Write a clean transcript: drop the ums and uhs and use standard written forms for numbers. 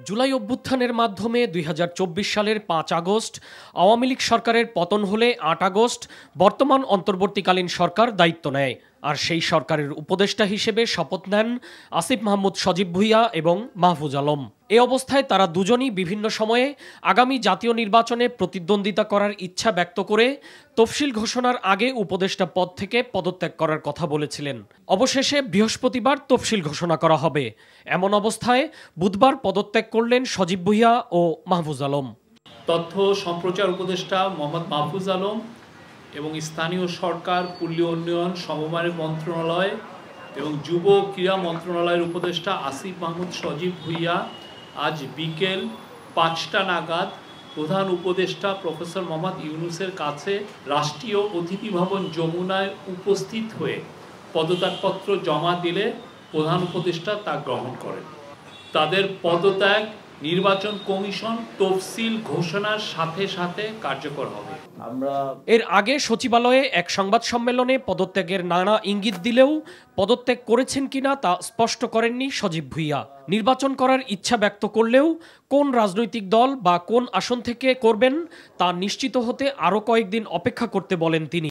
জুলাই অভ্যুত্থানের মাধ্যমে ২০২৪ সালের ৫ আগস্ট আওয়ামী লীগ সরকারের পতন হলে ৮ আগস্ট বর্তমান অন্তর্বর্তীকালীন সরকার দায়িত্ব নেয়। আর সেই সরকারের উপদেষ্টা হিসেবে শপথ নেন আসিফ মাহমুদ সজীব ভুঁইয়া এবং মাহফুজ আলম। এ অবস্থায় তারা দুজনই বিভিন্ন সময়ে আগামী জাতীয় নির্বাচনে প্রতিদ্বন্দ্বিতা করার ইচ্ছা ব্যক্ত করে তফসিল ঘোষণার আগে উপদেষ্টা পদ থেকে পদত্যাগ করার কথা বলেছিলেন। অবশেষে বৃহস্পতিবার তফসিল ঘোষণা করা হবে। এমন অবস্থায় বুধবার পদত্যাগ করলেন সজীব ভুঁইয়া ও মাহফুজ আলম। তথ্য সম্প্রচার উপদেষ্টা মোহাম্মদ মাহফুজ আলম এবং স্থানীয় সরকার, পল্লী উন্নয়ন, সমবায় মন্ত্রণালয় এবং যুব ক্রীড়া মন্ত্রণালয়ের উপদেষ্টা আসিফ মাহমুদ সজীব ভুঁইয়া আজ বিকেল ৫টা নাগাদ প্রধান উপদেষ্টা প্রফেসর মোহাম্মদ ইউনূসের কাছে রাষ্ট্রীয় অতিথি ভবন যমুনায় উপস্থিত হয়ে পদত্যাগপত্র জমা দিলে প্রধান উপদেষ্টা তা গ্রহণ করেন। তাদের পদত্যাগ নির্বাচন কমিশন তফসিল ঘোষণার সাথে সাথে কার্যকর হবে। এর আগে সচিবালয়ে এক সংবাদ সম্মেলনে পদত্যাগের নানা ইঙ্গিত দিলেও পদত্যাগ করেছেন কিনা তা স্পষ্ট করেননি সজীব ভুঁইয়া। নির্বাচন করার ইচ্ছা ব্যক্ত করলেও কোন রাজনৈতিক দল বা কোন আসন থেকে করবেন তা নিশ্চিত হতে আরও কয়েকদিন অপেক্ষা করতে বলেন তিনি।